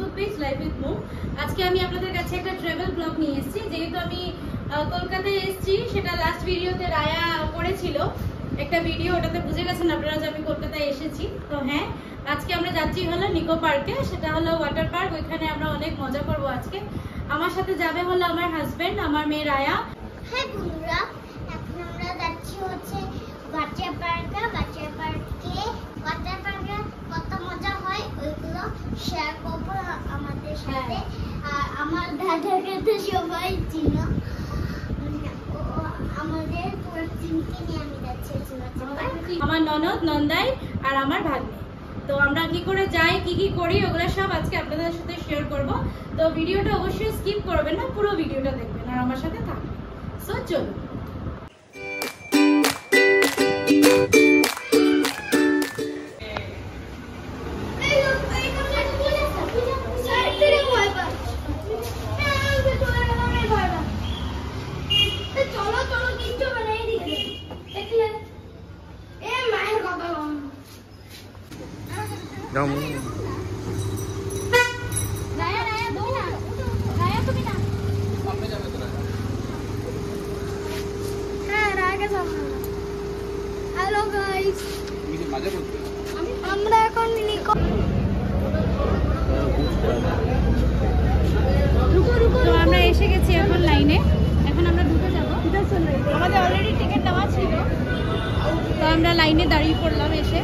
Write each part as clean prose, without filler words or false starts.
Facebook page live with মু। আজকে আমি আপনাদের কাছে একটা ট্রাভেল ব্লগ নিয়ে এসেছি। যেহেতু আমি কলকাতায় এসেছি, সেটা লাস্ট ভিডিওতে রায়া করেছিল একটা ভিডিও, ওটাতে বুঝে গেছেন আপনারা যে আমি কলকাতায় এসেছি। তো হ্যাঁ, আজকে আমরা যাচ্ছি হলো নিকো পার্কে, সেটা হলো ওয়াটার পার্ক। ওইখানে আমরা অনেক মজা করব আজকে। আমার সাথে যাবে হলো আমার হাজবেন্ড, আমার মেয়ে রায়া। হ্যাঁ বন্ধুরা, এখন আমরা যাচ্ছি হচ্ছে ওয়াটার পার্কে। ওয়াটার পার্কে কত মজা হয় ওইগুলো শেয়ার করবো আমাদের সাথে। আর আমার দাদাকে তো সবাই চিনো, আমাদের পুরো টিমকে নিয়ে আমি যাচ্ছি। আমার ননদ, নন্দাই আর আমার ভাগ্নে। তো আমরা কি করে যাই, কি কি করি, ওগুলো সব আজকে আপনাদের সাথে শেয়ার করব। তো ভিডিওটা অবশ্যই স্কিপ করবেন না, পুরো ভিডিওটা দেখবেন আর আমার সাথে থাকবেন। সো চলুন। হ্যালো গাইস, আমরা এখন নিকো। তো আমরা এসে গেছি এখন লাইনে। এখন আমরা ঢুকে যাবো। আমাদের অলরেডি টিকিট নেওয়া ছিল, তো আমরা লাইনে দাঁড়িয়ে পড়লাম এসে।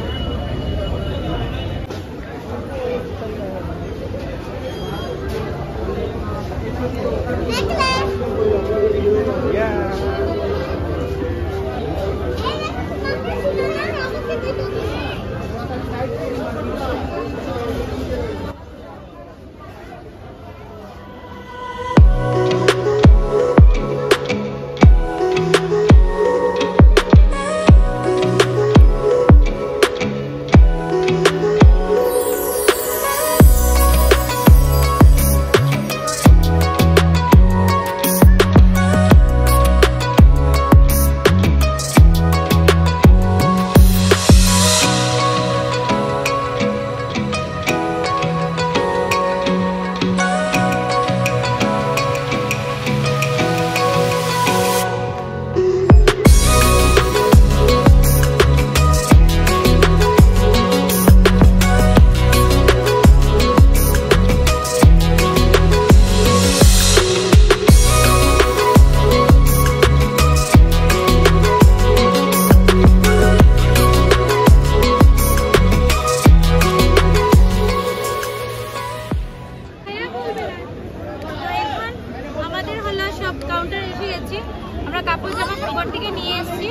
আমরা কাপড় জামা উপর থেকে নিয়ে এসেছি,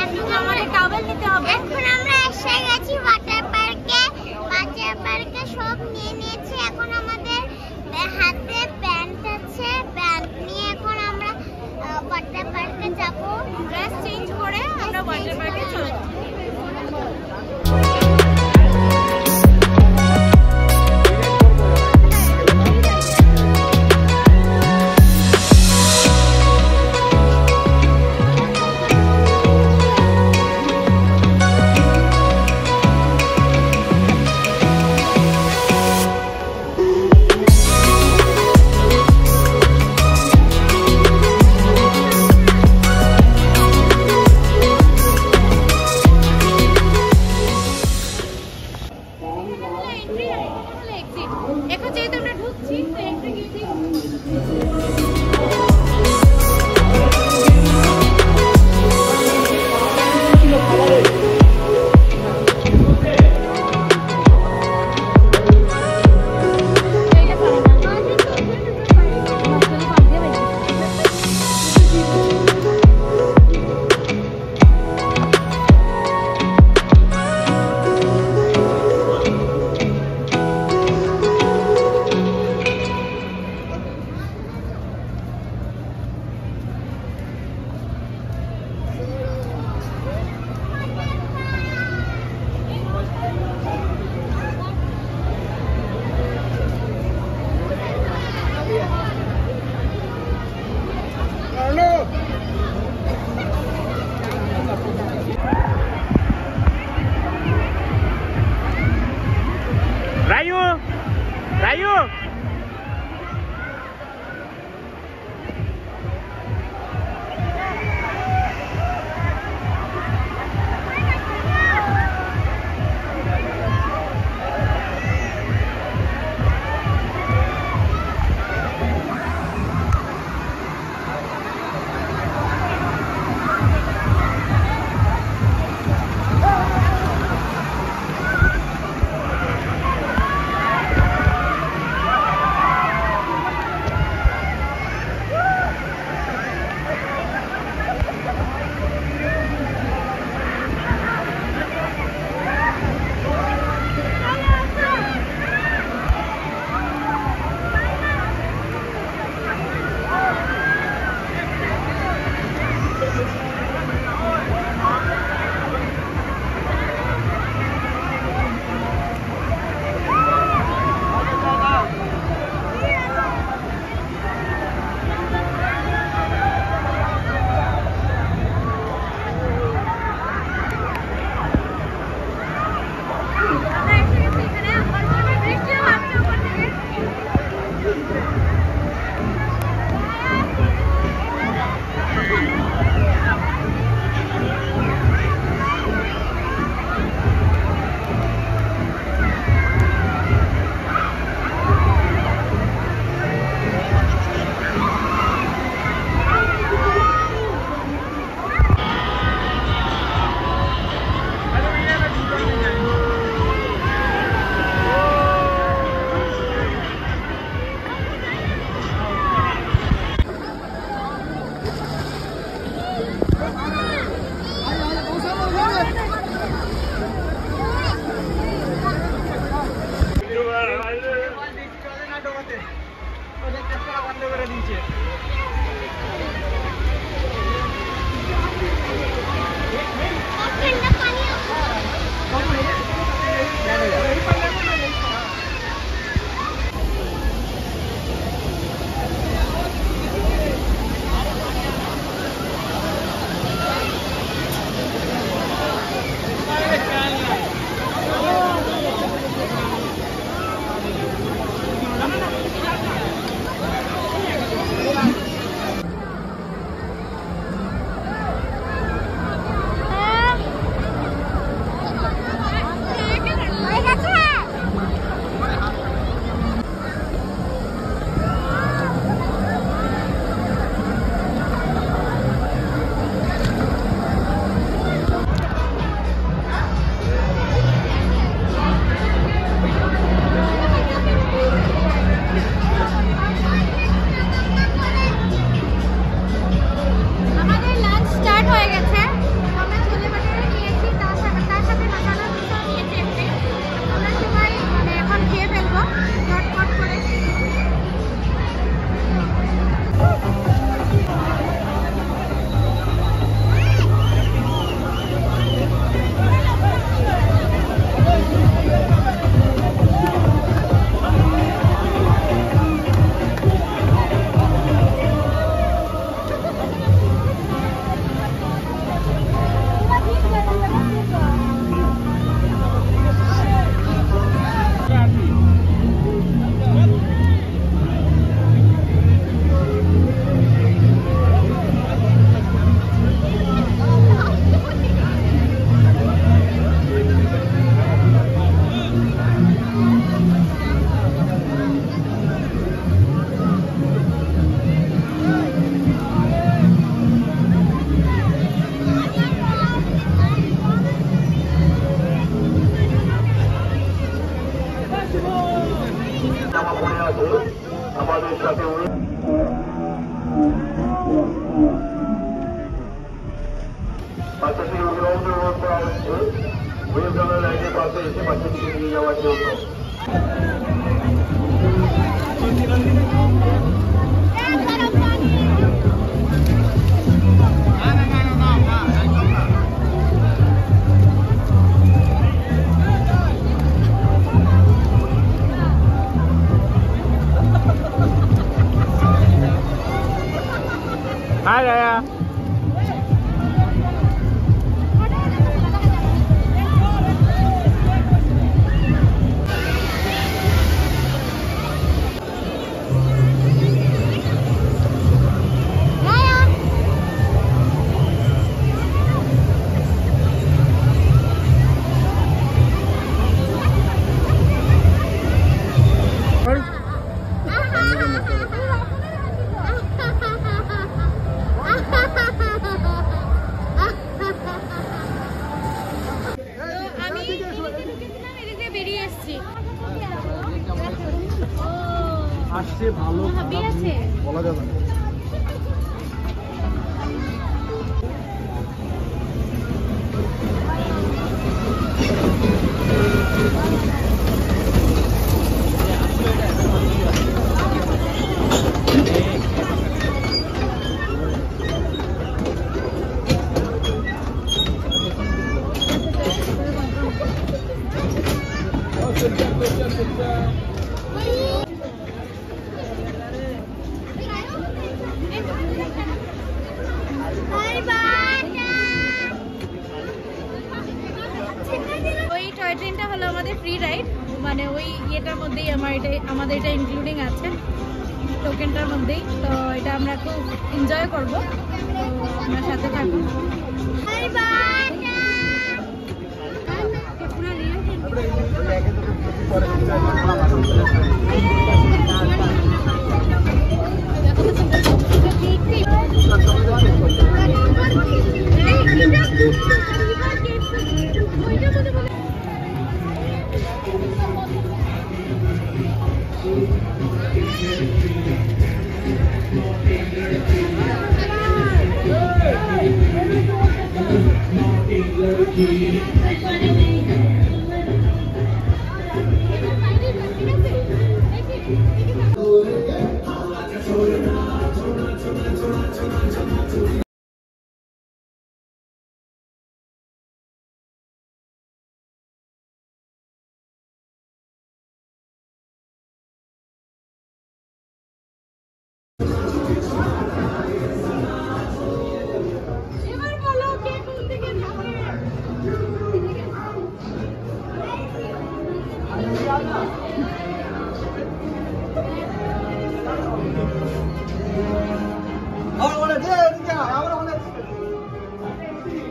এখন আমাদের টাওয়েল নিতে হবে। এখন আমরা এসে গেছি ওয়াটার পার্কে। ওয়াটার পার্কে সব নিয়ে নিয়েছি। এখন আমাদের হাতে প্যান্ট আছে, প্যান্ট নিয়ে এখন আমরা ওয়াটার পার্কে যাবো। ড্রেস চেঞ্জ করে আমরা ওয়াটার পার্কে চলে যাব। সহজে অনুরোধ করা হচ্ছে ওয়েবসাইটের লাইনের পাশে এসে বাচ্চাটিকে নিয়ে যাওয়ার জন্য। Hi Raya. আসছে ভালো বলা যাবে না। ওই টয় ট্রেনটা হলো আমাদের ফ্রি রাইড, মানে ওই ইয়েটার মধ্যেই আমাদের এটা ইনক্লুডিং আছে টোকেনটার মধ্যেই। তো এটা আমরা খুব এনজয় করবো, তো আপনার সাথে থাকবো।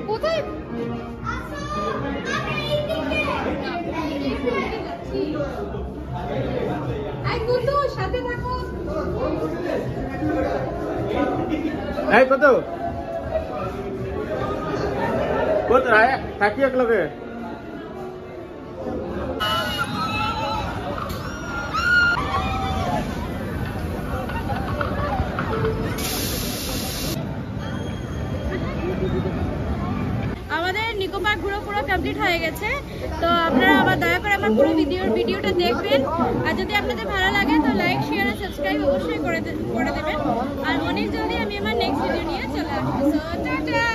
কোথায় সাথে থাকো। এই কত কত রায় থাকি এক লগে আমাদের নিকো পার্ক ঘুরে পুরো কমপ্লিট হয়ে গেছে। তো আপনারা আবার দয়া করে আমার পুরো ভিডিওটা দেখবেন, আর যদি আপনাদের ভালো লাগে তো লাইক শেয়ার আর সাবস্ক্রাইব অবশ্যই করে দেবেন। আর অনেক জলদি আমি আমার নেক্সট ভিডিও নিয়ে চলে আসবো। So tata.